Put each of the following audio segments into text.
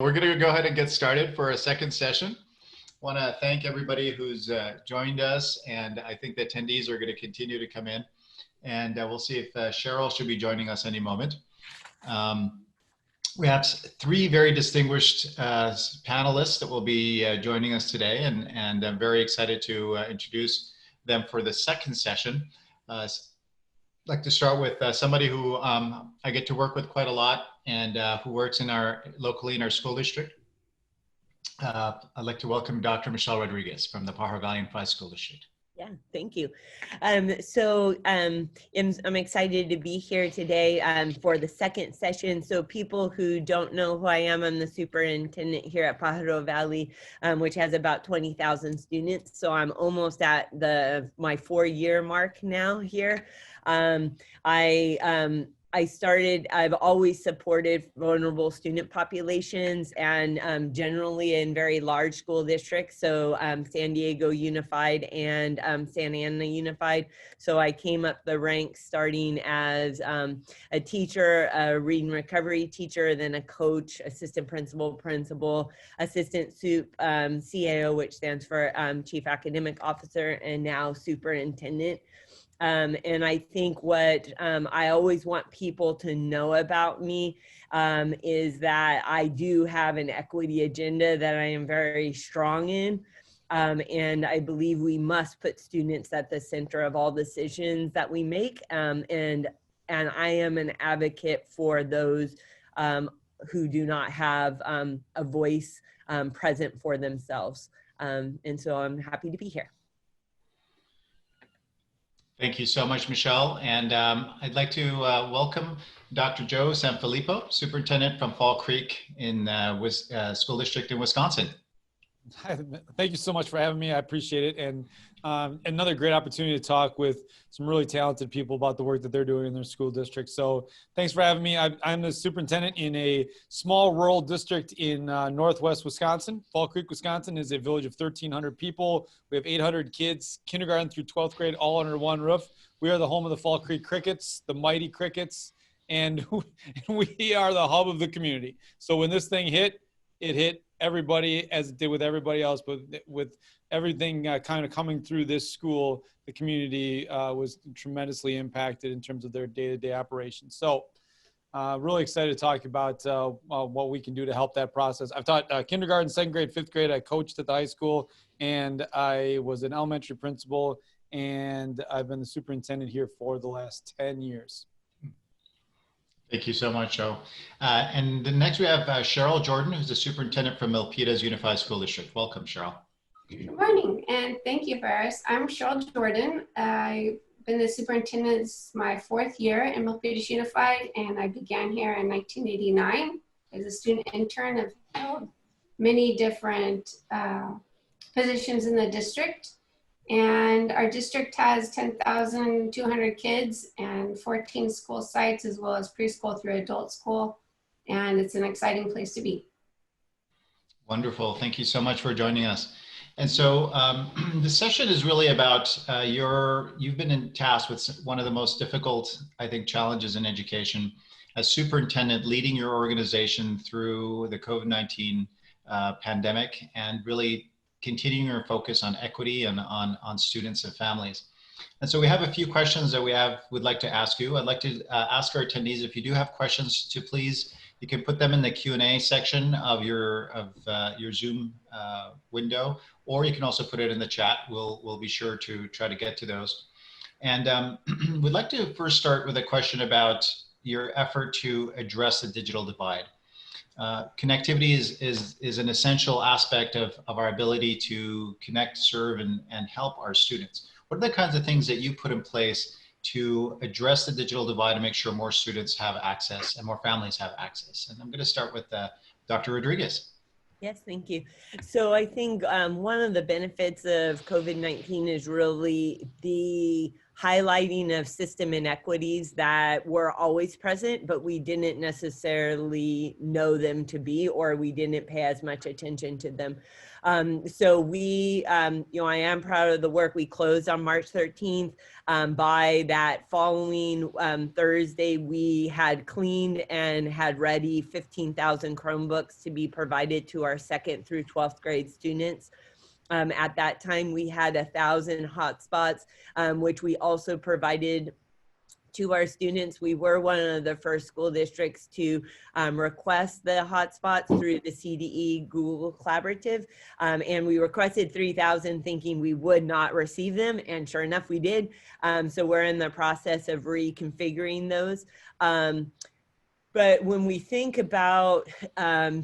We're going to go ahead and get started for a second session. I want to thank everybody who's joined us, and I think the attendees are going to continue to come in, and we'll see if Cheryl should be joining us any moment. We have three very distinguished panelists that will be joining us today, and I'm very excited to introduce them for the second session. I'd like to start with somebody who I get to work with quite a lot and who works locally in our school district. I'd like to welcome Dr. Michelle Rodriguez from the Pajaro Valley Unified School District. Yeah, thank you. I'm excited to be here today for the second session. So people who don't know who I am, I'm the superintendent here at Pajaro Valley, which has about 20,000 students. So I'm almost at my 4-year mark now here. I've always supported vulnerable student populations and generally in very large school districts. So San Diego Unified and Santa Ana Unified. So I came up the ranks starting as a teacher, a reading recovery teacher, then a coach, assistant principal, assistant SUP, CAO, which stands for Chief Academic Officer, and now superintendent. And I think what I always want people to know about me is that I do have an equity agenda that I am very strong in. And I believe we must put students at the center of all decisions that we make. And I am an advocate for those who do not have a voice present for themselves. And so I'm happy to be here. Thank you so much, Michelle. And I'd like to welcome Dr. Joe Sanfelippo, superintendent from Fall Creek in School District in Wisconsin. Thank you so much for having me. I appreciate it. And another great opportunity to talk with some really talented people about the work that they're doing in their school district. So thanks for having me. I'm the superintendent in a small rural district in northwest Wisconsin. Fall Creek, Wisconsin is a village of 1,300 people. We have 800 kids, kindergarten through 12th grade, all under one roof. We are the home of the Fall Creek Crickets, the mighty Crickets, and we are the hub of the community. So when this thing hit, it hit everybody as it did with everybody else, but with everything kind of coming through this school, the community was tremendously impacted in terms of their day-to-day operations. So really excited to talk about what we can do to help that process. I've taught kindergarten, 2nd grade, 5th grade. I coached at the high school, and I was an elementary principal, and I've been the superintendent here for the last 10 years. Thank you so much, Joe. And then next we have Cheryl Jordan, who's the superintendent from Milpitas Unified School District. Welcome, Cheryl. Good morning, and thank you, Faris. I'm Cheryl Jordan. I've been the superintendent this my 4th year in Milpitas Unified, and I began here in 1989 as a student intern. I've held many different positions in the district. And our district has 10,200 kids and 14 school sites, as well as preschool through adult school. And it's an exciting place to be. Wonderful. Thank you so much for joining us. And so the session is really about you've been tasked with one of the most difficult, I think, challenges in education as superintendent, leading your organization through the COVID-19 pandemic and really continuing your focus on equity and on students and families. And so we have a few questions that we'd like to ask you. I'd like to ask our attendees, if you do have questions, to please, you can put them in the Q&A section of your Zoom window, or you can also put it in the chat. We'll be sure to try to get to those. And we'd like to first start with a question about your effort to address the digital divide. Connectivity is an essential aspect of our ability to connect, serve, and help our students. What are the kinds of things that you put in place to address the digital divide and make sure more students have access and more families have access? And I'm going to start with Dr. Rodriguez. Yes, thank you. So I think one of the benefits of COVID-19 is really the highlighting of system inequities that were always present, but we didn't necessarily know them to be, or we didn't pay as much attention to them. So we, I am proud of the work. We closed on March 13th. By that following Thursday, we had cleaned and had ready 15,000 Chromebooks to be provided to our 2nd through 12th grade students. At that time, we had 1,000 hotspots, which we also provided to our students. We were one of the first school districts to request the hotspots through the CDE Google Collaborative. And we requested 3,000 thinking we would not receive them. And sure enough, we did. So we're in the process of reconfiguring those. But when we think about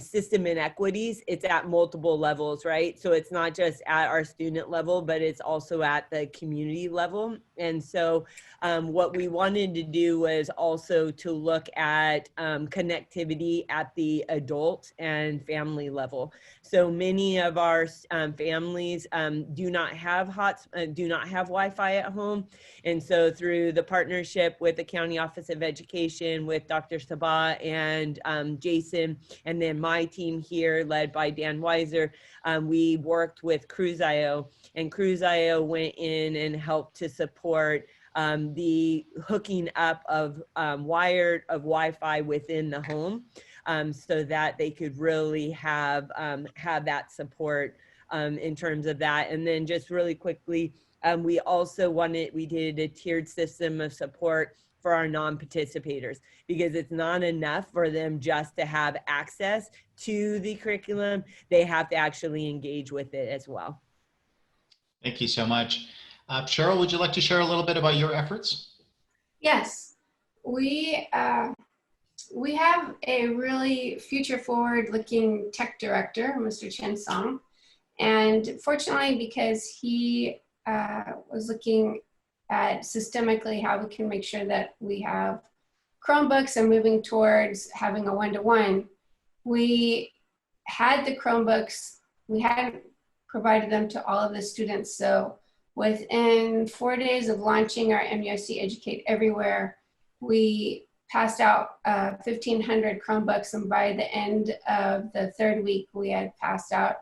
system inequities, it's at multiple levels, right? So it's not just at our student level, but it's also at the community level. And so what we wanted to do was also to look at connectivity at the adult and family level. So many of our families do not have Wi-Fi at home. And so through the partnership with the County Office of Education, with Dr. Sabbah and Jason, and then my team here led by Dan Weiser, we worked with Cruise.io, and Cruise.io went in and helped to support the hooking up of Wi-Fi within the home, so that they could really have that support in terms of that. And then just really quickly, we did a tiered system of support for our non-participators, because it's not enough for them just to have access to the curriculum. They have to actually engage with it as well. Thank you so much. Cheryl, would you like to share a little bit about your efforts? Yes, we have a really future forward looking tech director, Mr. Chen Song. And fortunately, because he was looking at systemically how we can make sure that we have Chromebooks and moving towards having a one-to-one, we had the Chromebooks, we hadn't provided them to all of the students. So within 4 days of launching our MUSC Educate Everywhere, we passed out 1,500 Chromebooks, and by the end of the 3rd week, we had passed out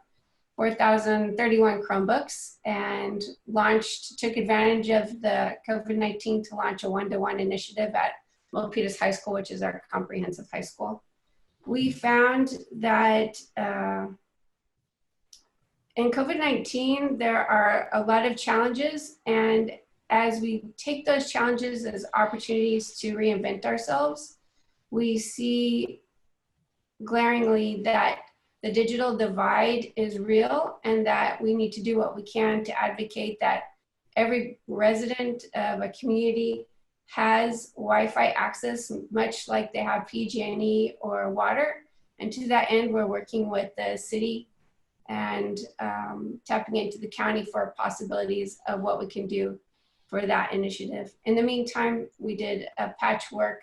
4,031 Chromebooks, and took advantage of the COVID-19 to launch a one-to-one initiative at Milpitas High School, which is our comprehensive high school. We found that in COVID-19, there are a lot of challenges, and as we take those challenges as opportunities to reinvent ourselves, we see glaringly that the digital divide is real, and that we need to do what we can to advocate that every resident of a community has Wi-Fi access, much like they have PG&E or water. And to that end, we're working with the city and tapping into the county for possibilities of what we can do for that initiative. In the meantime, we did a patchwork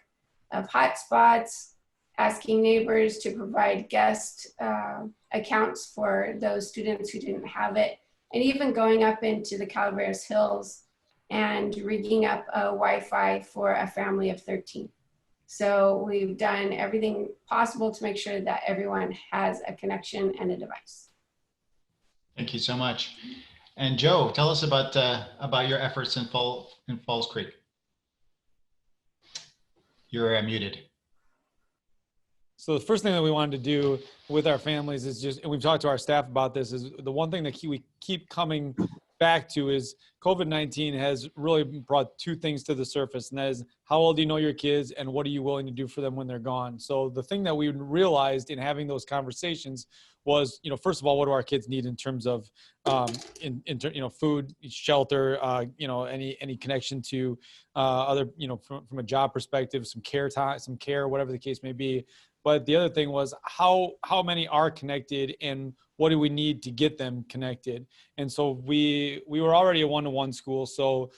of hotspots, asking neighbors to provide guest accounts for those students who didn't have it, and even going up into the Calaveras Hills and rigging up a Wi-Fi for a family of 13. So we've done everything possible to make sure that everyone has a connection and a device. Thank you so much. And Joe, tell us about your efforts in Falls Creek. You're muted. So the first thing that we wanted to do with our families is just, and we've talked to our staff about this, is the one thing that we keep coming back to is COVID-19 has really brought 2 things to the surface, and that is, how old do you know your kids, and what are you willing to do for them when they're gone? So the thing that we realized in having those conversations was, first of all, what do our kids need in terms of, food, shelter, any connection to other, from a job perspective, some care, whatever the case may be. But the other thing was how many are connected, and what do we need to get them connected? And so we were already a one-to-one school. So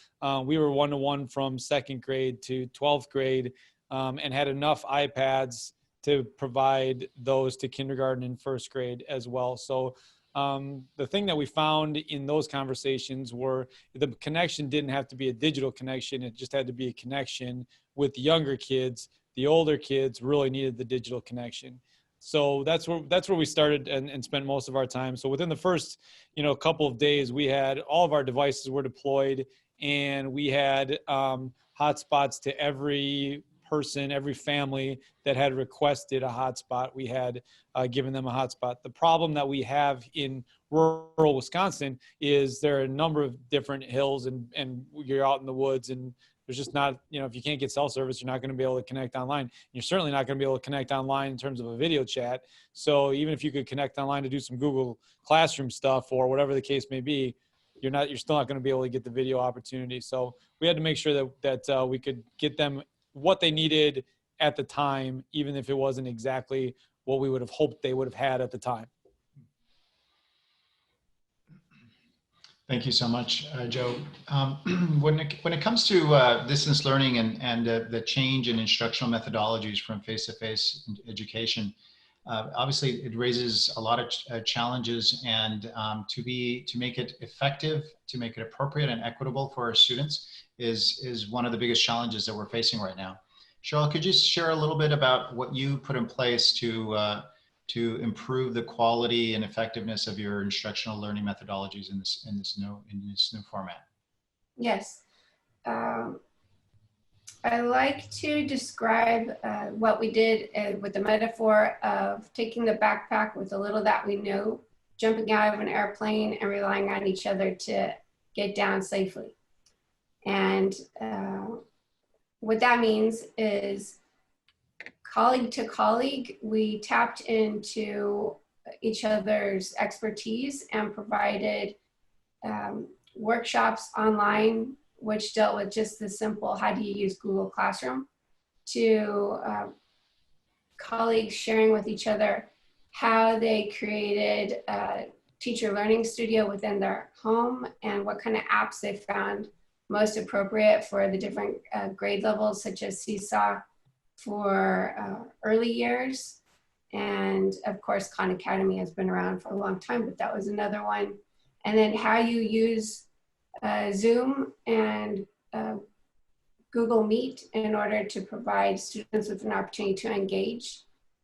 we were one-to-one from 2nd grade to 12th grade, and had enough iPads to provide those to kindergarten and 1st grade as well. So the thing that we found in those conversations were the connection didn't have to be a digital connection. It just had to be a connection with the younger kids. The older kids really needed the digital connection. So that's where we started and spent most of our time. So within the first, couple of days, we had all of our devices were deployed, and we had hotspots to every person, every family that had requested a hotspot. We had given them a hotspot. The problem that we have in rural Wisconsin is there are a number of different hills, and you're out in the woods, and there's just not, if you can't get cell service, you're not going to be able to connect online. You're certainly not going to be able to connect online in terms of a video chat. So even if you could connect online to do some Google Classroom stuff or whatever the case may be, you're still not going to be able to get the video opportunity. So we had to make sure that we could get them what they needed at the time, even if it wasn't exactly what we would have hoped they would have had at the time. Thank you so much, Joe. When it comes to distance learning and the change in instructional methodologies from face-to-face education, obviously it raises a lot of challenges, and to make it effective, to make it appropriate and equitable for our students is one of the biggest challenges that we're facing right now. Cheryl, could you share a little bit about what you put in place to improve the quality and effectiveness of your instructional learning methodologies in this new format? Yes. I like to describe what we did with the metaphor of taking the backpack with the little that we know, jumping out of an airplane and relying on each other to get down safely. And what that means is, colleague to colleague, we tapped into each other's expertise and provided workshops online, which dealt with just the simple, how do you use Google Classroom, to colleagues sharing with each other how they created a teacher learning studio within their home and what kind of apps they found most appropriate for the different grade levels, such as Seesaw for early years. And of course, Khan Academy has been around for a long time, but that was another one. And then how you use Zoom and Google Meet in order to provide students with an opportunity to engage.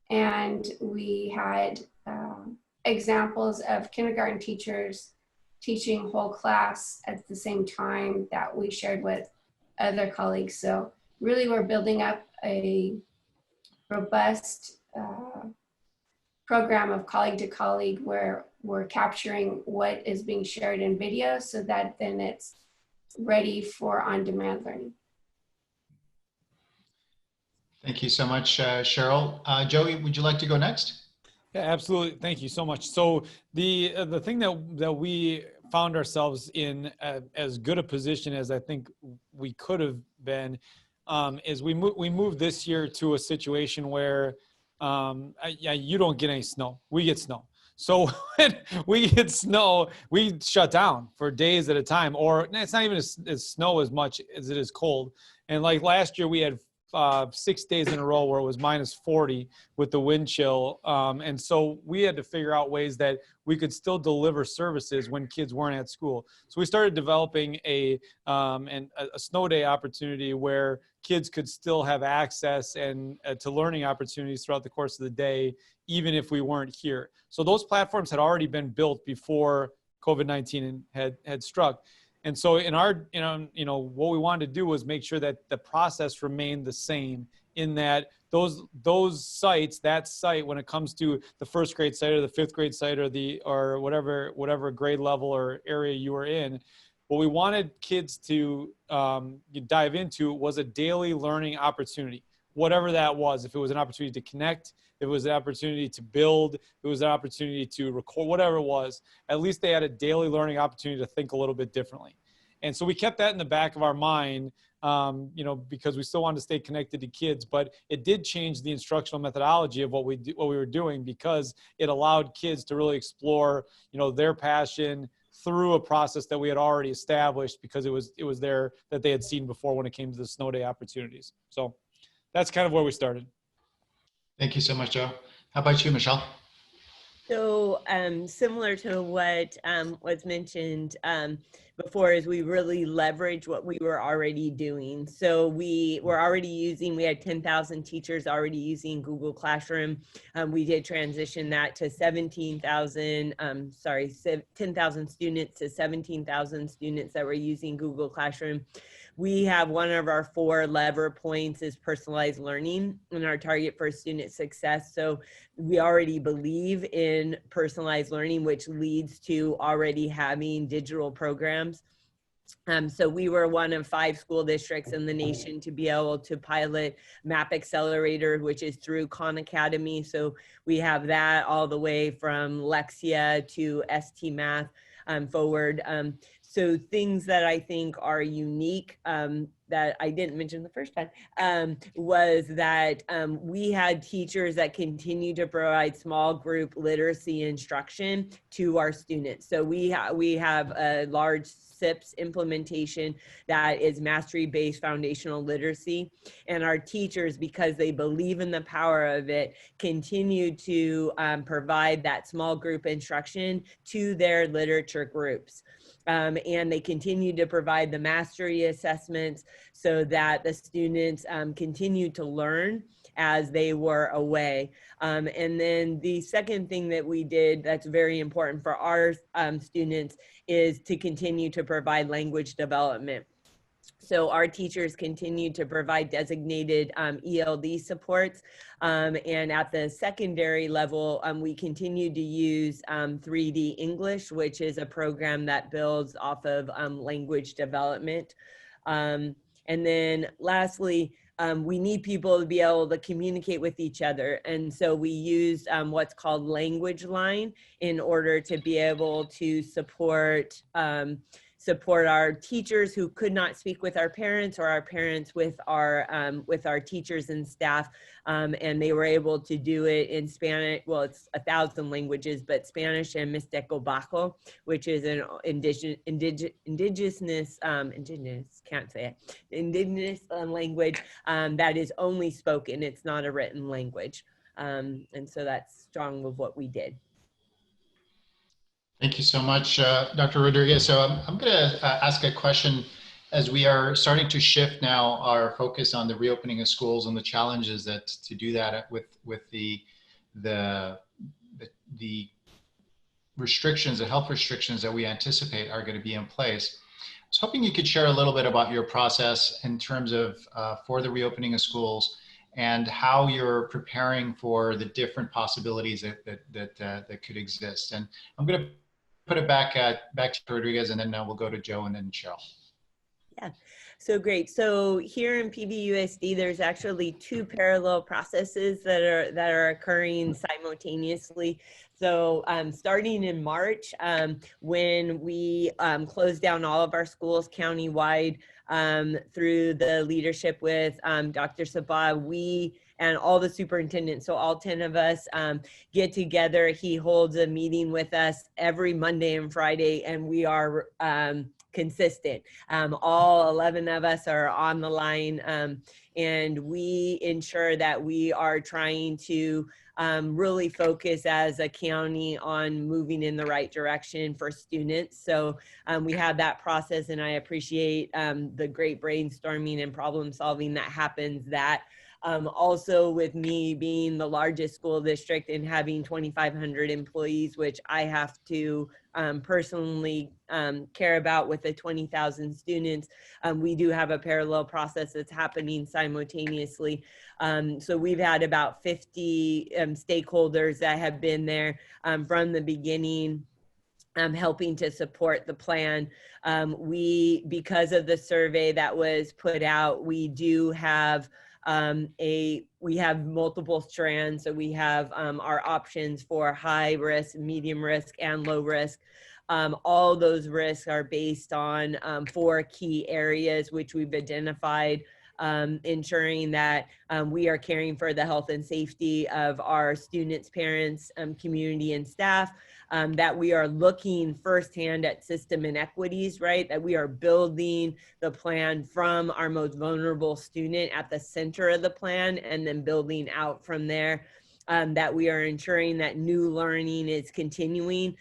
And we had examples of kindergarten teachers teaching whole class at the same time that we shared with other colleagues. So really we're building up a robust program of colleague to colleague where we're capturing what is being shared in video so that then it's ready for on-demand learning. Thank you so much, Cheryl. Joey, would you like to go next? Yeah, absolutely. Thank you so much. So the thing that we found ourselves in as good a position as I think we could have been is we moved this year to a situation where you don't get any snow. We get snow. So when we get snow, we shut down for days at a time, or it's not even as snow as much as it is cold. And like last year we had 6 days in a row where it was -40 with the wind chill. And so we had to figure out ways that we could still deliver services when kids weren't at school. So we started developing a snow day opportunity where kids could still have access and to learning opportunities throughout the course of the day, even if we weren't here. So those platforms had already been built before COVID-19 had struck. And so what we wanted to do was make sure that the process remained the same, in that those sites, that site, when it comes to the first grade site or the fifth grade site or whatever grade level or area you were in, what we wanted kids to dive into was a daily learning opportunity, whatever that was. If it was an opportunity to connect, if it was an opportunity to build, if it was an opportunity to record, whatever it was, at least they had a daily learning opportunity to think a little bit differently. And so we kept that in the back of our mind, because we still wanted to stay connected to kids, but it did change the instructional methodology of what we were doing, because it allowed kids to really explore, their passion through a process that we had already established, because it was there that they had seen before when it came to the snow day opportunities. So that's kind of where we started. Thank you so much, Joe. How about you, Michelle? So So similar to what was mentioned before, is we really leverage what we were already doing. So we had 10,000 teachers already using Google Classroom. We did transition that to 10,000 students to 17,000 students that were using Google Classroom. We have one of our 4 lever points is personalized learning and our target for student success. So we already believe in personalized learning, which leads to already having digital programs. So we were one of 5 school districts in the nation to be able to pilot MAP Accelerator, which is through Khan Academy. So we have that all the way from Lexia to ST Math forward. So things that I think are unique that I didn't mention the first time was that we had teachers that continue to provide small group literacy instruction to our students. So we have a large SIPS implementation that is mastery-based foundational literacy, and our teachers, because they believe in the power of it, continue to provide that small group instruction to their literature groups. And they continue to provide the mastery assessments so that the students continue to learn as they were away. And then the second thing that we did that's very important for our students is to continue to provide language development. So our teachers continue to provide designated ELD supports. And at the secondary level, we continue to use 3D English, which is a program that builds off of language development. And then lastly, we need people to be able to communicate with each other. And so we use what's called Language Line in order to be able to support our teachers who could not speak with our parents, or our parents with our teachers and staff. And they were able to do it in Spanish. Well, it's 1,000 languages, but Spanish and Mixteco Bajo, which is an indigenous language that is only spoken. It's not a written language. And so that's strong of what we did. Thank you so much, Dr. Rodriguez. So I'm going to ask a question as we are starting to shift now our focus on the reopening of schools and the challenges that to do that with the restrictions, the health restrictions that we anticipate are going to be in place. I was hoping you could share a little bit about your process in terms of for the reopening of schools and how you're preparing for the different possibilities that could exist. And I'm going to put it back to Rodriguez, and then we'll go to Joe and then Cheryl. Yeah, so great. So here in PVUSD, there's actually 2 parallel processes that are occurring simultaneously. So starting in March, when we closed down all of our schools countywide through the leadership with Dr. Sabbah, we and all the superintendents, so all 10 of us get together. He holds a meeting with us every Monday and Friday, and we are consistent. All 11 of us are on the line, and we ensure that we are trying to really focus as a county on moving in the right direction for students. So we have that process, and I appreciate the great brainstorming and problem solving that happens. Also with me being the largest school district and having 2,500 employees, which I have to personally care about with the 20,000 students, we do have a parallel process that's happening simultaneously. So we've had about 50 stakeholders that have been there from the beginning, helping to support the plan. Because of the survey that was put out, we do have we have multiple strands. So we have our options for high risk, medium risk, and low risk. All those risks are based on 4 key areas, which we've identified, ensuring that we are caring for the health and safety of our students, parents, community, and staff, that we are looking firsthand at system inequities, right? That we are building the plan from our most vulnerable student at the center of the plan and then building out from there. that we are ensuring that new learning is continuing.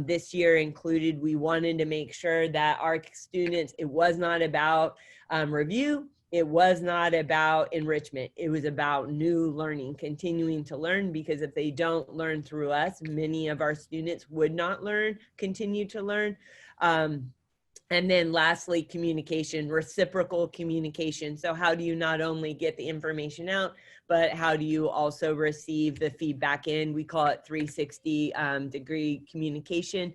This year included, we wanted to make sure that our students, it was not about review, it was not about enrichment, it was about new learning, continuing to learn, because if they don't learn through us, many of our students would not learn, continue to learn. And then lastly, communication, reciprocal communication. So how do you not only get the information out, but how do you also receive the feedback in? We call it 360 degree communication.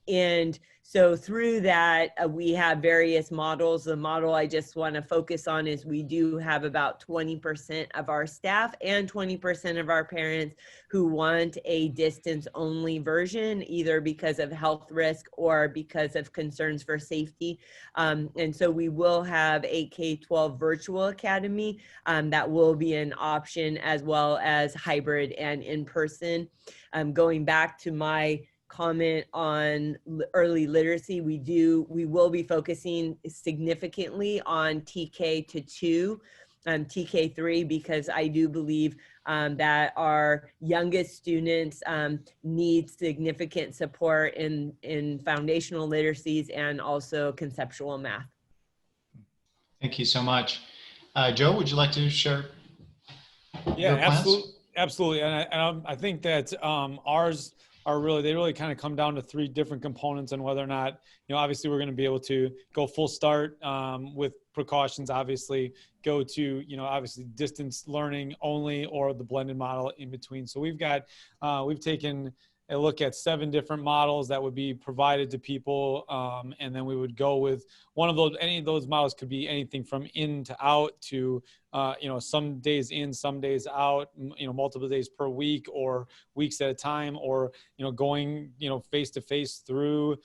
And so through that, we have various models. The model I just want to focus on is we do have about 20% of our staff and 20% of our parents who want a distance only version, either because of health risk or because of concerns for safety. And so we will have a K-12 virtual academy that will be an option, as well as hybrid and in-person. Going back to my comment on early literacy, we will be focusing significantly on TK to 2, TK3, because I do believe that our youngest students need significant support in foundational literacies and also conceptual math. Thank you so much. Joe, would you like to share your plans? Absolutely. And I think that ours are they really kind of come down to 3 different components, and whether or not, obviously we're going to be able to go full start with precautions, obviously go to, obviously distance learning only, or the blended model in between. So we've taken a look at 7 different models that would be provided to people. And then we would go with one of those. Any of those models could be anything from in to out to, some days in, some days out, multiple days per week or weeks at a time, or, going, face to face through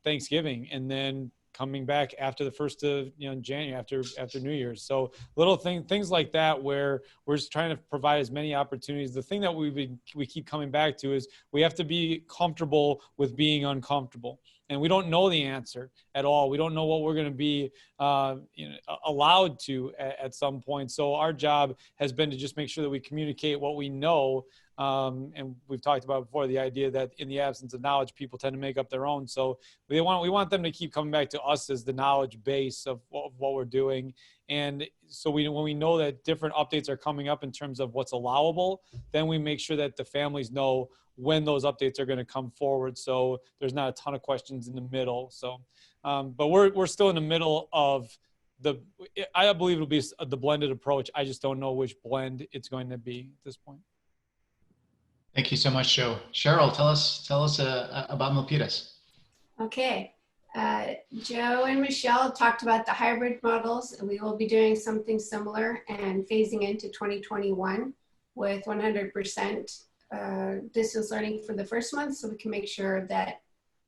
Thanksgiving, and then coming back after the 1st of January, after New Year's. So little things like that, where we're just trying to provide as many opportunities. The thing that we keep coming back to is we have to be comfortable with being uncomfortable. And we don't know the answer at all. We don't know what we're going to be allowed to at some point. So our job has been to just make sure that we communicate what we know. And we've talked about before the idea that in the absence of knowledge, people tend to make up their own. So we want them to keep coming back to us as the knowledge base of what we're doing. And so when we know that different updates are coming up in terms of what's allowable, then we make sure that the families know when those updates are going to come forward. So there's not a ton of questions in the middle. So, but we're still in the middle of I believe it'll be the blended approach. I just don't know which blend it's going to be at this point. Thank you so much, Joe. Cheryl, tell us about Milpitas. Okay. Joe and Michelle talked about the hybrid models, and we will be doing something similar and phasing into 2021 with 100% distance learning for the first month, so we can make sure that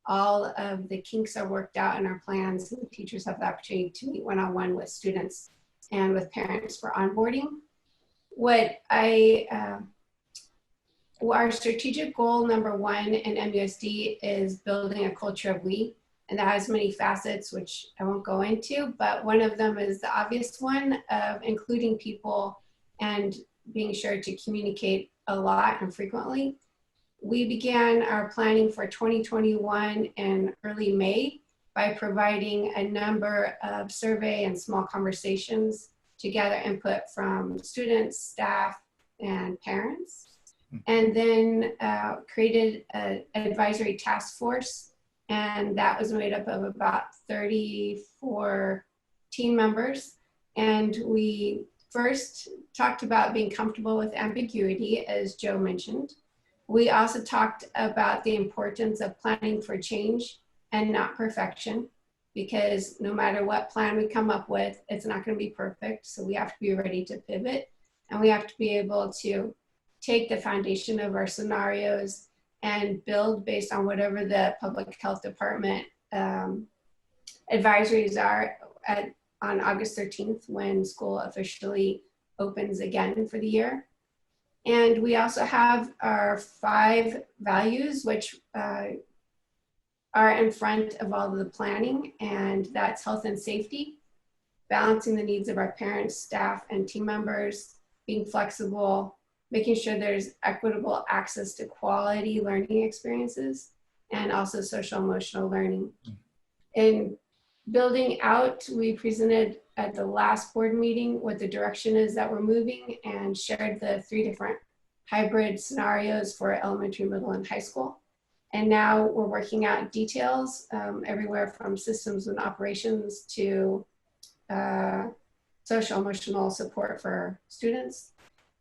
all of the kinks are worked out in our plans, and the teachers have the opportunity to meet one-on-one with students and with parents for onboarding. Our strategic goal number 1 in MUSD is building a culture of we, and that has many facets, which I won't go into, but one of them is the obvious one of including people and being sure to communicate a lot and frequently. We began our planning for 2021 in early May by providing a number of survey and small conversations to gather input from students, staff, and parents. And then created an advisory task force, and that was made up of about 34 team members. And we first talked about being comfortable with ambiguity, as Joe mentioned. We also talked about the importance of planning for change and not perfection, because no matter what plan we come up with, it's not going to be perfect. So we have to be ready to pivot, and we have to be able to take the foundation of our scenarios and build based on whatever the public health department advisories are on August 13th, when school officially opens again for the year. And we also have our 5 values, which are in front of all of the planning, and that's health and safety, balancing the needs of our parents, staff, and team members, being flexible, making sure there's equitable access to quality learning experiences, and also social emotional learning. In building out, we presented at the last board meeting what the direction is that we're moving and shared the 3 different hybrid scenarios for elementary, middle, and high school. And now we're working out details everywhere from systems and operations to social emotional support for students.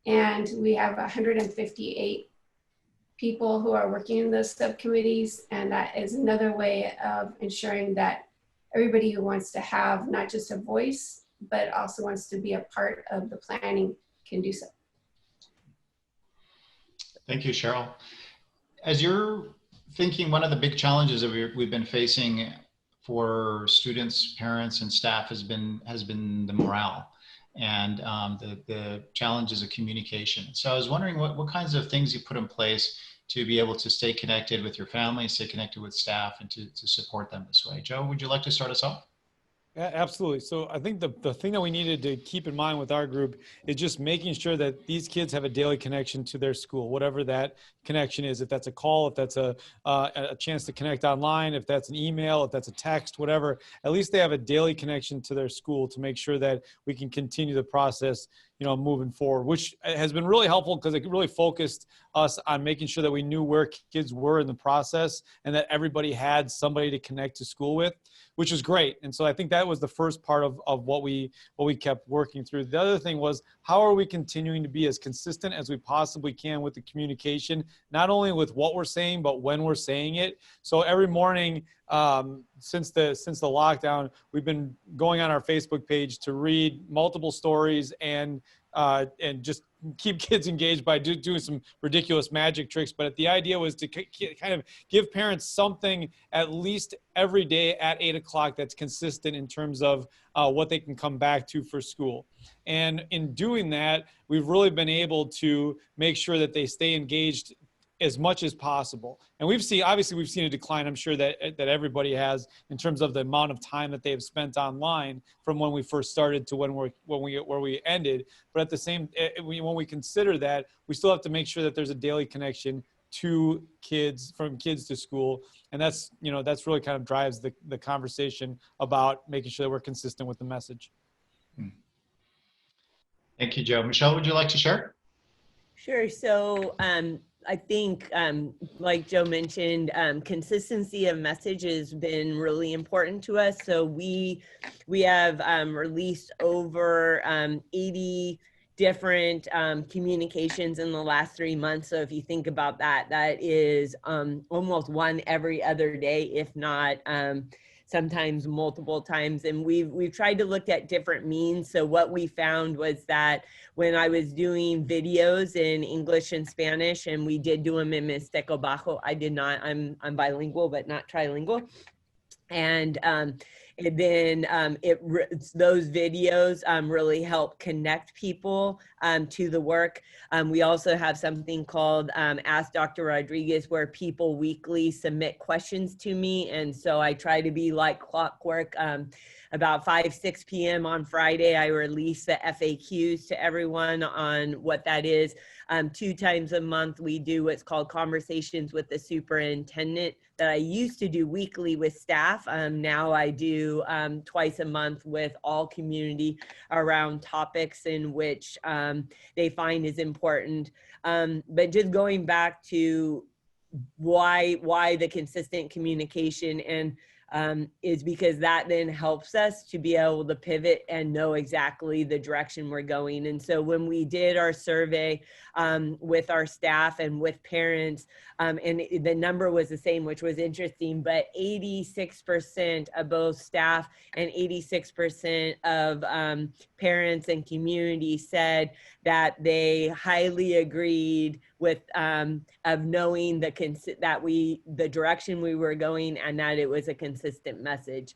And we have 158 people who are working in those subcommittees. And that is another way of ensuring that everybody who wants to have not just a voice, but also wants to be a part of the planning can do so. Thank you, Cheryl. As you're thinking, one of the big challenges that we've been facing for students, parents, and staff has been the morale and the challenges of communication. So I was wondering what kinds of things you put in place to be able to stay connected with your family, stay connected with staff, and to support them this way. Joe, would you like to start us off? Yeah, absolutely. So I think the thing that we needed to keep in mind with our group is just making sure that these kids have a daily connection to their school, whatever that connection is. If that's a call, if that's a chance to connect online, if that's an email, if that's a text, whatever, at least they have a daily connection to their school to make sure that we can continue the process, you know, moving forward, which has been really helpful because it really focused us on making sure that we knew where kids were in the process and that everybody had somebody to connect to school with, which was great. And so I think that was the first part of what we kept working through. The other thing was, how are we continuing to be as consistent as we possibly can with the communication, not only with what we're saying, but when we're saying it. So every morning since the lockdown, we've been going on our Facebook page to read multiple stories and just keep kids engaged by doing some ridiculous magic tricks. But the idea was to kind of give parents something at least every day at 8 o'clock that's consistent in terms of what they can come back to for school. And in doing that, we've really been able to make sure that they stay engaged as much as possible. And obviously we've seen a decline, I'm sure that everybody has, in terms of the amount of time that they've spent online from when we first started to where we ended. But at the same, when we consider that, we still have to make sure that there's a daily connection to kids, from kids to school. And that's really kind of drives the conversation about making sure that we're consistent with the message. Thank you, Joe. Michelle, would you like to share? Sure. So I think, like Joe mentioned, consistency of message has been really important to us. So we have released over 80 different communications in the last 3 months. So if you think about that, that is almost one every other day, if not sometimes multiple times. And we've tried to look at different means. So what we found was that when I was doing videos in English and Spanish, and we did do them in Mixteco Bajo, I'm bilingual, but not trilingual. And then those videos really help connect people to the work. We also have something called Ask Dr. Rodriguez, where people weekly submit questions to me. And so I try to be like clockwork. About 6 p.m. on Friday, I release the FAQs to everyone on what that is. 2 times a month, we do what's called Conversations with the Superintendent that I used to do weekly with staff. Now I do twice a month with all community around topics in which they find is important. But just going back to why the consistent communication and is because that then helps us to be able to pivot and know exactly the direction we're going. And so when we did our survey with our staff and with parents, and the number was the same, which was interesting, but 86% of both staff and 86% of parents and community said that they highly agreed with of knowing the direction we were going and that it was a consistent message.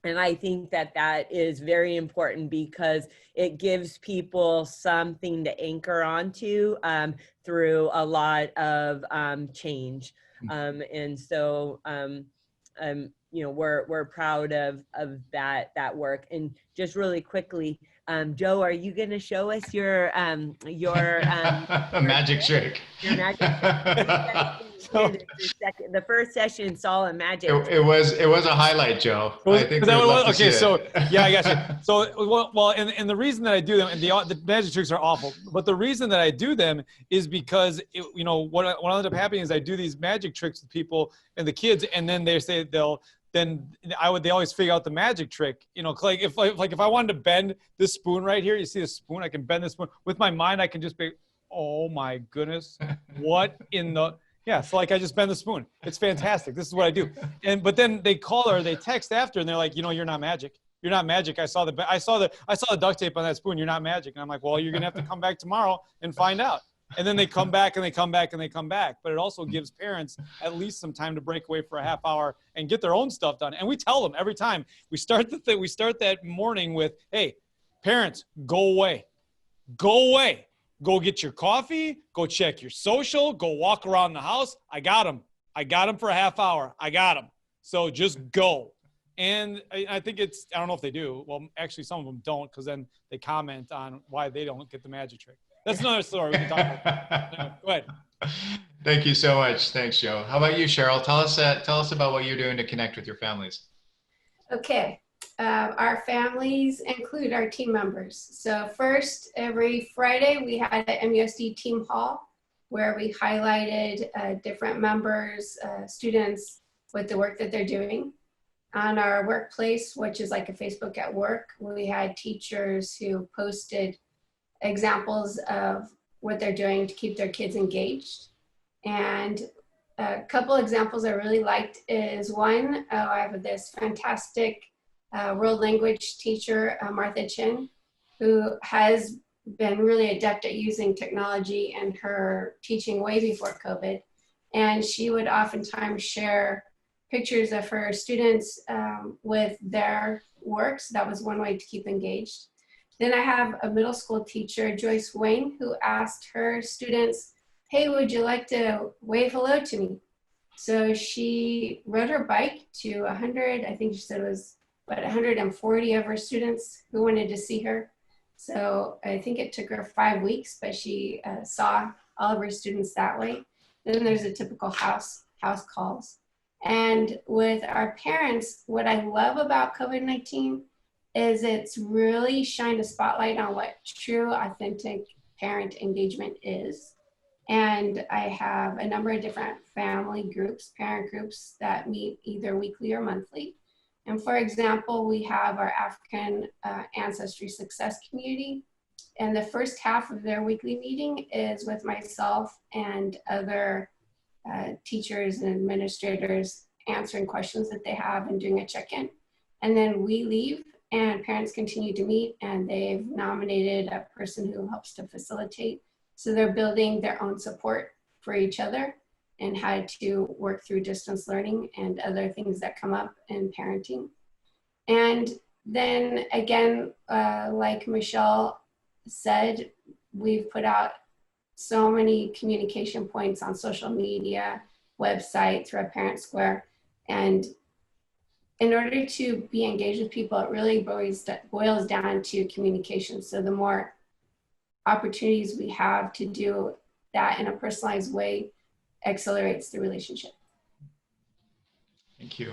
And I think that is very important because it gives people something to anchor onto through a lot of change. And so, we're proud of that work. And just really quickly, Joe, are you going to show us your magic trick? Your magic trick. The first session saw a magic. It was a highlight, Joe. I think we would love to see it. So yeah, I got you. So well, and the reason that I do them, and the magic tricks are awful, but the reason that I do them is because what ended up happening is I do these magic tricks with people and the kids, and then they say they always figure out the magic trick. Like if I wanted to bend this spoon right here, you see the spoon, I can bend this spoon with my mind. I can just be, oh my goodness, what in the, yeah. So like I just bend the spoon. It's fantastic. This is what I do. But then they call or they text after and they're like, you're not magic. You're not magic. I saw the duct tape on that spoon. You're not magic. And I'm like, well, you're going to have to come back tomorrow and find out. And then they come back and they come back and they come back. But it also gives parents at least some time to break away for a half hour and get their own stuff done. And we tell them every time we start that morning with, hey, parents, go away. Go away. Go get your coffee. Go check your social. Go walk around the house. I got them. I got them for a half hour. I got them. So just go. And I think I don't know if they do. Well, actually, some of them don't because then they comment on why they don't get the magic trick. That's another story we can talk about. Go ahead. Thank you so much. Thanks, Joe. How about you, Cheryl? Tell us about what you're doing to connect with your families. Okay. Our families include our team members. So first, every Friday, we had an MUSD team hall where we highlighted different members, students, with the work that they're doing. On our workplace, which is like a Facebook at work, we had teachers who posted examples of what they're doing to keep their kids engaged. And a couple examples I really liked is one, I have this fantastic world language teacher, Martha Chin, who has been really adept at using technology in her teaching way before COVID. And she would oftentimes share pictures of her students with their works. That was one way to keep engaged. Then I have a middle school teacher, Joyce Wayne, who asked her students, hey, would you like to wave hello to me? So she rode her bike to 100, I think she said it was about 140 of her students who wanted to see her. So I think it took her 5 weeks, but she saw all of her students that way. Then there's a typical house calls. And with our parents, what I love about COVID-19 is it's really shined a spotlight on what true, authentic parent engagement is. And I have a number of different family groups, parent groups that meet either weekly or monthly. And for example, we have our African Ancestry Success Community. And the first half of their weekly meeting is with myself and other teachers and administrators answering questions that they have and doing a check-in. And then we leave and parents continue to meet, and they've nominated a person who helps to facilitate. So they're building their own support for each other and how to work through distance learning and other things that come up in parenting. And then again, like Michelle said, we've put out so many communication points on social media, website, through our Parent Square. And in order to be engaged with people, it really boils down to communication. So the more opportunities we have to do that in a personalized way accelerates the relationship. Thank you.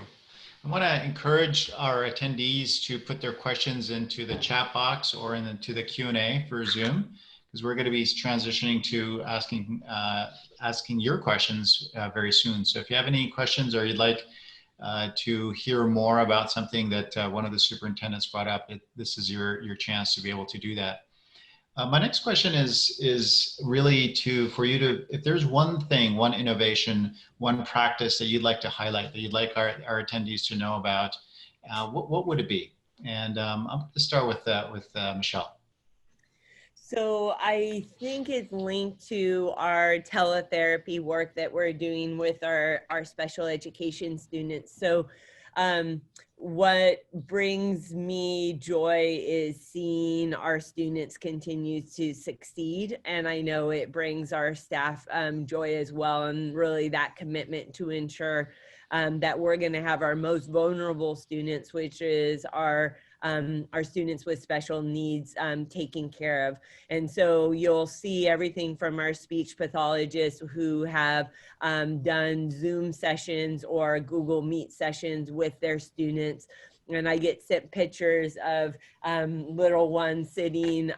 I want to encourage our attendees to put their questions into the chat box or into the Q&A for Zoom, because we're going to be transitioning to asking your questions very soon. So if you have any questions or you'd like to hear more about something that one of the superintendents brought up, this is your chance to be able to do that. My next question is really for you to, if there's one thing, one innovation, one practice that you'd like to highlight, that you'd like our attendees to know about, what would it be? And I'm going to start with Michelle. So I think it's linked to our teletherapy work that we're doing with our special education students. So what brings me joy is seeing our students continue to succeed. And I know it brings our staff joy as well, and really that commitment to ensure that we're going to have our most vulnerable students, which is our our students with special needs taken care of. And so you'll see everything from our speech pathologists who have done Zoom sessions or Google Meet sessions with their students. And I get sent pictures of little ones sitting,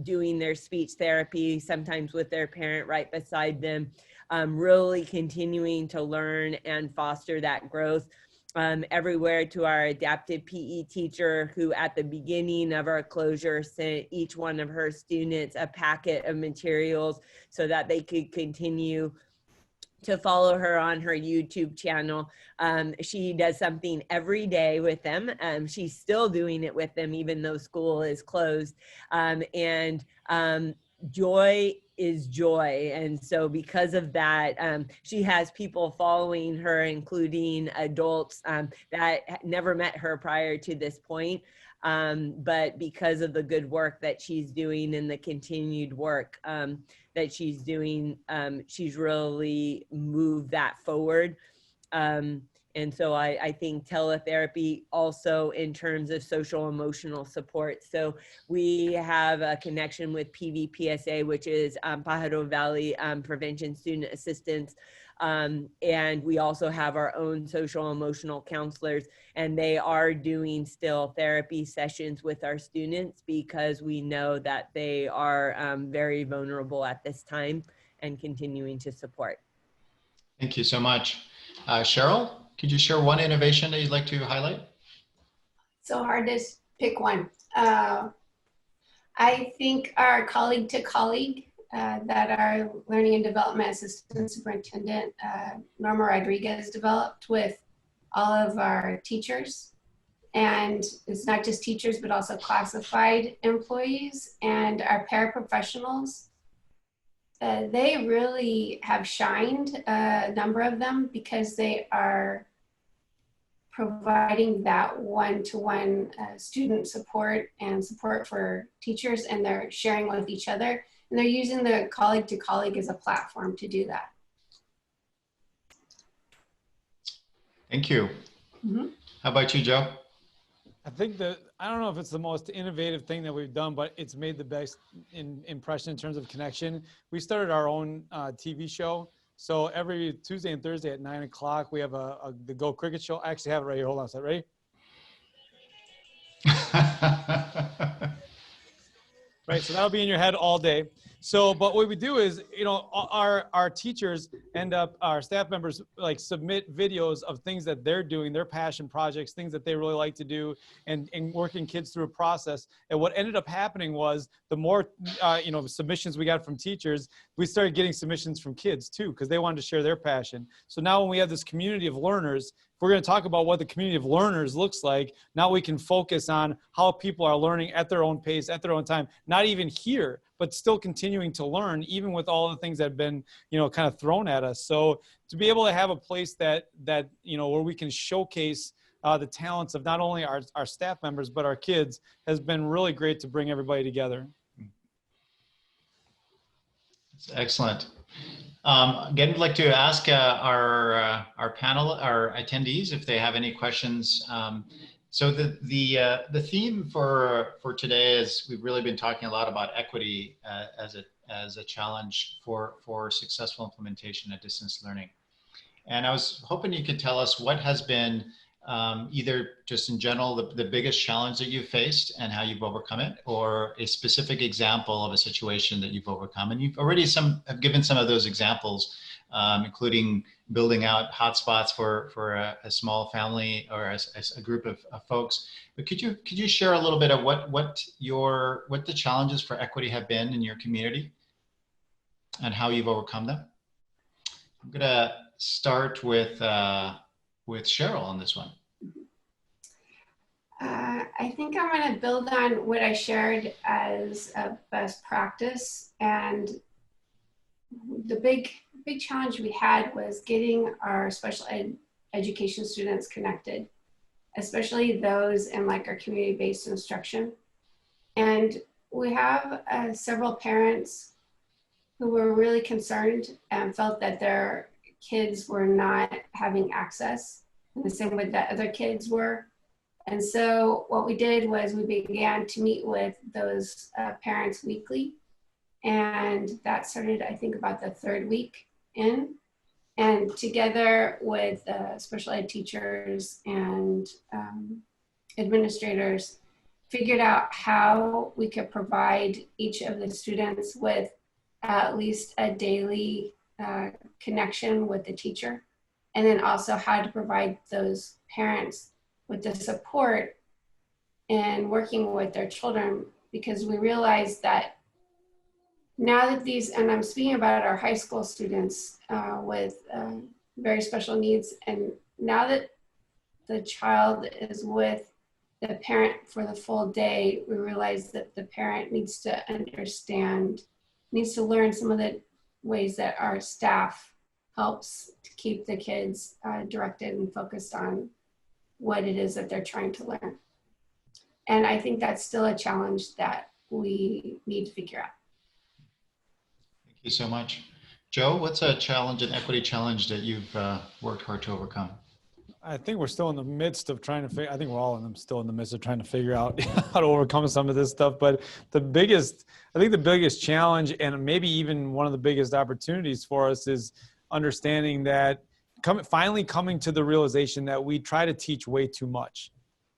doing their speech therapy, sometimes with their parent right beside them, really continuing to learn and foster that growth. Everywhere to our adapted PE teacher, who at the beginning of our closure sent each one of her students a packet of materials so that they could continue to follow her on her YouTube channel. She does something every day with them. She's still doing it with them, even though school is closed. Joy is joy. And so because of that, she has people following her, including adults that never met her prior to this point. But because of the good work that she's doing and the continued work that she's doing, she's really moved that forward. And so I think teletherapy also in terms of social emotional support. So we have a connection with PVPSA, which is Pajaro Valley Prevention Student Assistance. And we also have our own social emotional counselors, and they are doing still therapy sessions with our students because we know that they are very vulnerable at this time, and continuing to support. Thank you so much. Cheryl, could you share one innovation that you'd like to highlight? So hard to pick one. I think our colleague to colleague that our Learning and Development Assistant Superintendent, Norma Rodriguez, developed with all of our teachers. And it's not just teachers, but also classified employees and our paraprofessionals. They really have shined, a number of them, because they are providing that one-to-one student support and support for teachers, and they're sharing with each other, and they're using the colleague to colleague as a platform to do that. Thank you. Mm-hmm. How about you, Joe? I think that, I don't know if it's the most innovative thing that we've done, but it's made the best impression in terms of connection. We started our own TV show. So every Tuesday and Thursday at 9 o'clock, we have the Go Cricket Show. I actually have it right here. Hold on a second. Ready? Right, so that'll be in your head all day. So, but what we do is, you know, our teachers end up, our staff members like submit videos of things that they're doing, their passion projects, things that they really like to do, and working kids through a process. And what ended up happening was the more, you know, submissions we got from teachers, we started getting submissions from kids too, because they wanted to share their passion. So now when we have this community of learners, if we're going to talk about what the community of learners looks like, now we can focus on how people are learning at their own pace, at their own time, not even here, but still continuing to learn, even with all the things that have been, you know, kind of thrown at us. So to be able to have a place that you know, where we can showcase the talents of not only our staff members, but our kids, has been really great to bring everybody together. That's excellent. Again, I'd like to ask our panel, our attendees, if they have any questions. So the theme for today is, we've really been talking a lot about equity as a challenge for successful implementation of distance learning. And I was hoping you could tell us what has been either just in general the biggest challenge that you've faced and how you've overcome it, or a specific example of a situation that you've overcome. And you've already have given some of those examples, including building out hotspots for a small family or a group of folks. But could you share a little bit of what the challenges for equity have been in your community and how you've overcome them? I'm gonna start with Cheryl on this one. I think I'm going to build on what I shared as a best practice. And the big challenge we had was getting our special education students connected, especially those in like our community-based instruction. And we have several parents who were really concerned and felt that their kids were not having access in the same way that other kids were. And so what we did was we began to meet with those parents weekly. And that started, I think, about the third week in. And together with special ed teachers and administrators, figured out how we could provide each of the students with at least a daily connection with the teacher. And then also how to provide those parents with the support in working with their children, because we realized that now that these, and I'm speaking about our high school students with very special needs, and now that the child is with the parent for the full day, we realize that the parent needs to understand, needs to learn some of the ways that our staff helps to keep the kids directed and focused on what it is that they're trying to learn. And I think that's still a challenge that we need to figure out. Thank you so much. Joe, what's a challenge, an equity challenge that you've worked hard to overcome? I think we're still in the midst of trying to figure, I think we're all in them still in the midst of trying to figure out how to overcome some of this stuff. But I think the biggest challenge, and maybe even one of the biggest opportunities for us, is understanding that finally coming to the realization that we try to teach way too much.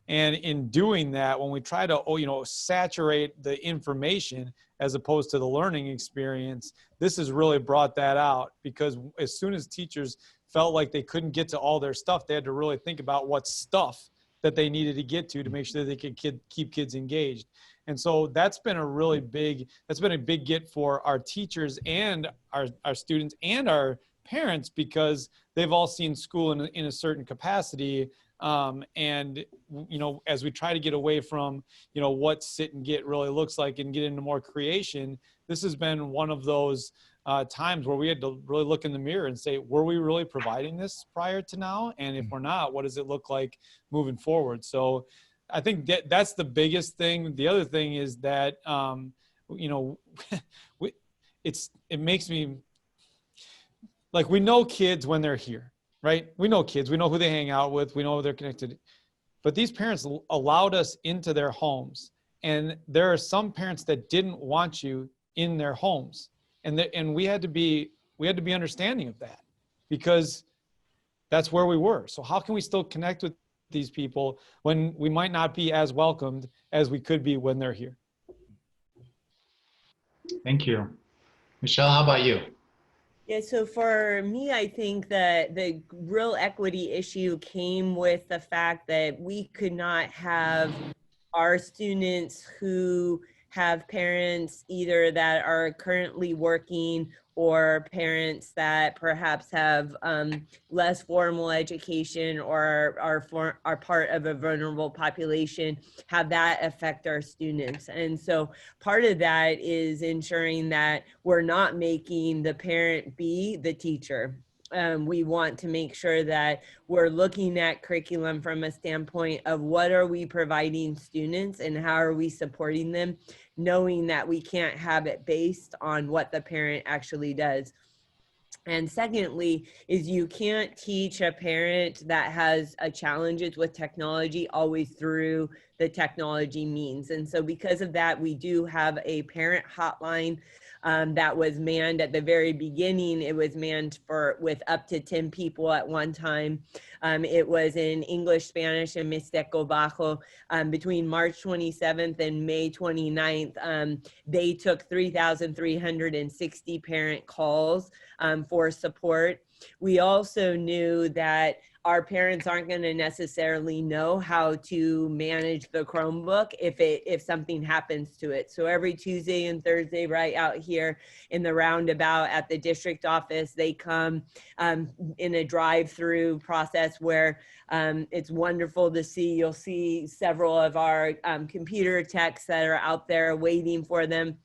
And in doing that, when we try to, saturate the information as opposed to the learning experience, this has really brought that out, because as soon as teachers felt like they couldn't get to all their stuff, they had to really think about what stuff that they needed to get to make sure they could keep kids engaged. And so that's been a big get for our teachers and our students and our parents, because they've all seen school in a certain capacity. And, as we try to get away from, what sit and get really looks like and get into more creation, this has been one of those times where we had to really look in the mirror and say, were we really providing this prior to now? And if we're not, what does it look like moving forward? So I think that's the biggest thing. The other thing is that, it makes me, like, we know kids when they're here, right? We know kids, we know who they hang out with, we know who they're connected. But these parents allowed us into their homes. And there are some parents that didn't want you in their homes. And we had to be understanding of that, because that's where we were. So how can we still connect with these people when we might not be as welcomed as we could be when they're here? Thank you. Michelle, how about you? Yeah, so for me, I think that the real equity issue came with the fact that we could not have our students who have parents either that are currently working or parents that perhaps have less formal education or are part of a vulnerable population, have that affect our students. And so part of that is ensuring that we're not making the parent be the teacher. We want to make sure that we're looking at curriculum from a standpoint of what are we providing students and how are we supporting them, knowing that we can't have it based on what the parent actually does. And secondly, is you can't teach a parent that has challenges with technology always through the technology means. And so because of that, we do have a parent hotline that was manned at the very beginning. It was manned with up to 10 people at one time. It was in English, Spanish, and Mixteco Bajo. Between March 27th and May 29th, they took 3,360 parent calls for support. We also knew that our parents aren't going to necessarily know how to manage the Chromebook if something happens to it. So every Tuesday and Thursday right out here in the roundabout at the district office, they come in a drive-through process where it's wonderful to see. You'll see several of our computer techs that are out there waiting for them.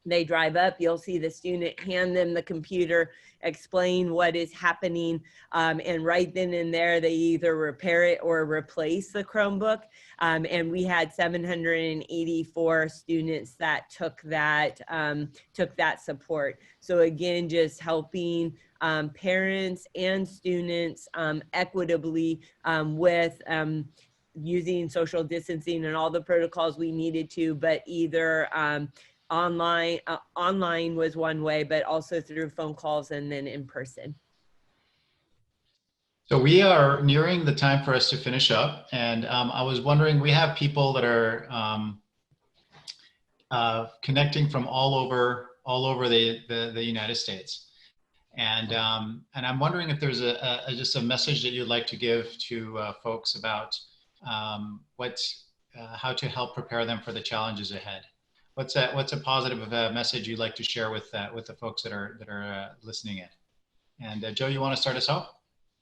They drive up, you'll see the student hand them the computer, explain what is happening, and right then and there, they either repair it or replace the Chromebook. And we had 784 students that took that support. So again, just helping parents and students equitably with using social distancing and all the protocols we needed to, but either online was one way, but also through phone calls and then in person. So we are nearing the time for us to finish up. And I was wondering, we have people that are connecting from all over the United States. And I'm wondering if there's just a message that you'd like to give to folks about how to help prepare them for the challenges ahead. What's a positive message you'd like to share with the folks that are listening in? And Joe, you want to start us off?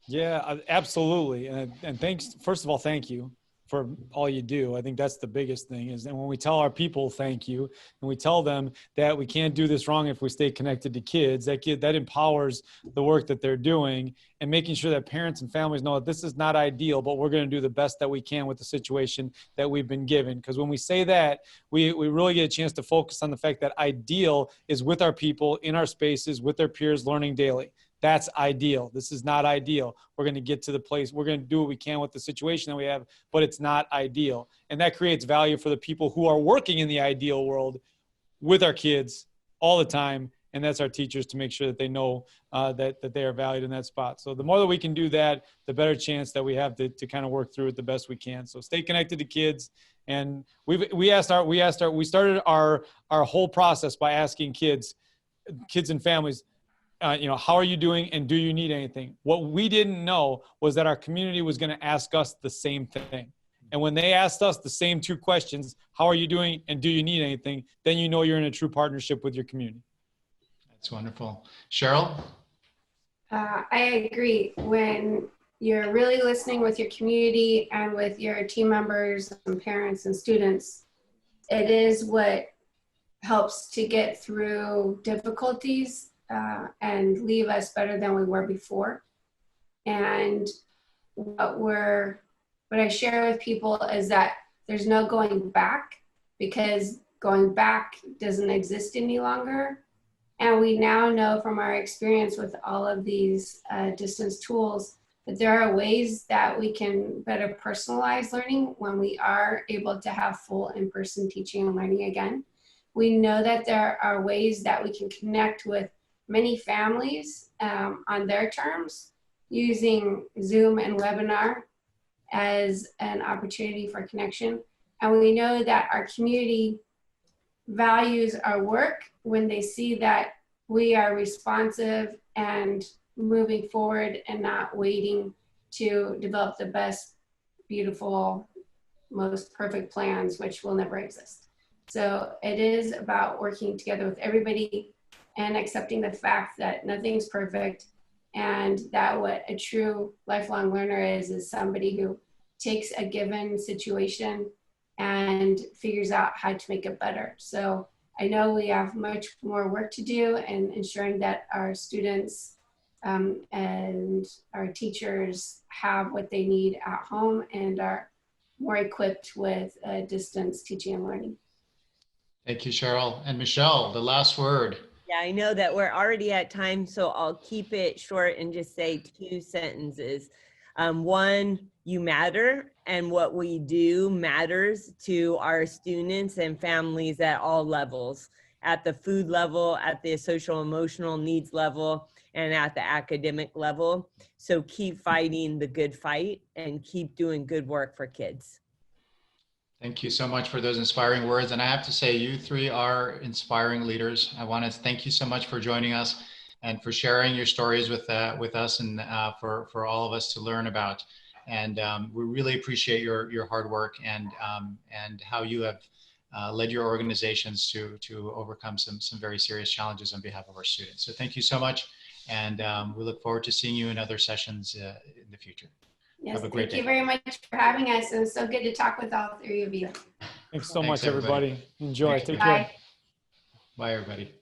Yeah, absolutely. And thanks. First of all, thank you for all you do. I think that's the biggest thing is, and when we tell our people thank you, and we tell them that we can't do this wrong if we stay connected to kids, that empowers the work that they're doing, and making sure that parents and families know that this is not ideal, but we're going to do the best that we can with the situation that we've been given. Because when we say that, we really get a chance to focus on the fact that ideal is with our people, in our spaces, with their peers, learning daily. That's ideal. This is not ideal. We're going to get to the place, we're going to do what we can with the situation that we have, but it's not ideal. And that creates value for the people who are working in the ideal world with our kids all the time. And that's our teachers, to make sure that they know that they are valued in that spot. So the more that we can do that, the better chance that we have to kind of work through it the best we can. So stay connected to kids. And we started our whole process by asking kids and families, how are you doing and do you need anything? What we didn't know was that our community was going to ask us the same thing. And when they asked us the same two questions, how are you doing and do you need anything, then you know you're in a true partnership with your community. That's wonderful. Cheryl? I agree. When you're really listening with your community and with your team members and parents and students, it is what helps to get through difficulties and leave us better than we were before. And what I share with people is that there's no going back, because going back doesn't exist any longer. And we now know from our experience with all of these distance tools that there are ways that we can better personalize learning when we are able to have full in-person teaching and learning again. We know that there are ways that we can connect with many families on their terms, using Zoom and webinar as an opportunity for connection. And we know that our community values our work when they see that we are responsive and moving forward and not waiting to develop the best, beautiful, most perfect plans, which will never exist. So it is about working together with everybody and accepting the fact that nothing's perfect, and that what a true lifelong learner is somebody who takes a given situation and figures out how to make it better. So I know we have much more work to do in ensuring that our students and our teachers have what they need at home and are more equipped with distance teaching and learning. Thank you, Cheryl. And Michelle, the last word. Yeah, I know that we're already at time, so I'll keep it short and just say 2 sentences. One, you matter, and what we do matters to our students and families at all levels, at the food level, at the social emotional needs level, and at the academic level. So keep fighting the good fight and keep doing good work for kids. Thank you so much for those inspiring words. And I have to say, you three are inspiring leaders. I want to thank you so much for joining us and for sharing your stories with us and for all of us to learn about. And we really appreciate your hard work and how you have led your organizations to overcome some very serious challenges on behalf of our students. So thank you so much. And we look forward to seeing you in other sessions in the future. Yes, Have a great day. Thank you very much for having us. It was so good to talk with all 3 of you. Thanks so Thanks, much, everybody. Enjoy. Thank you. Take care. Bye. Bye, everybody.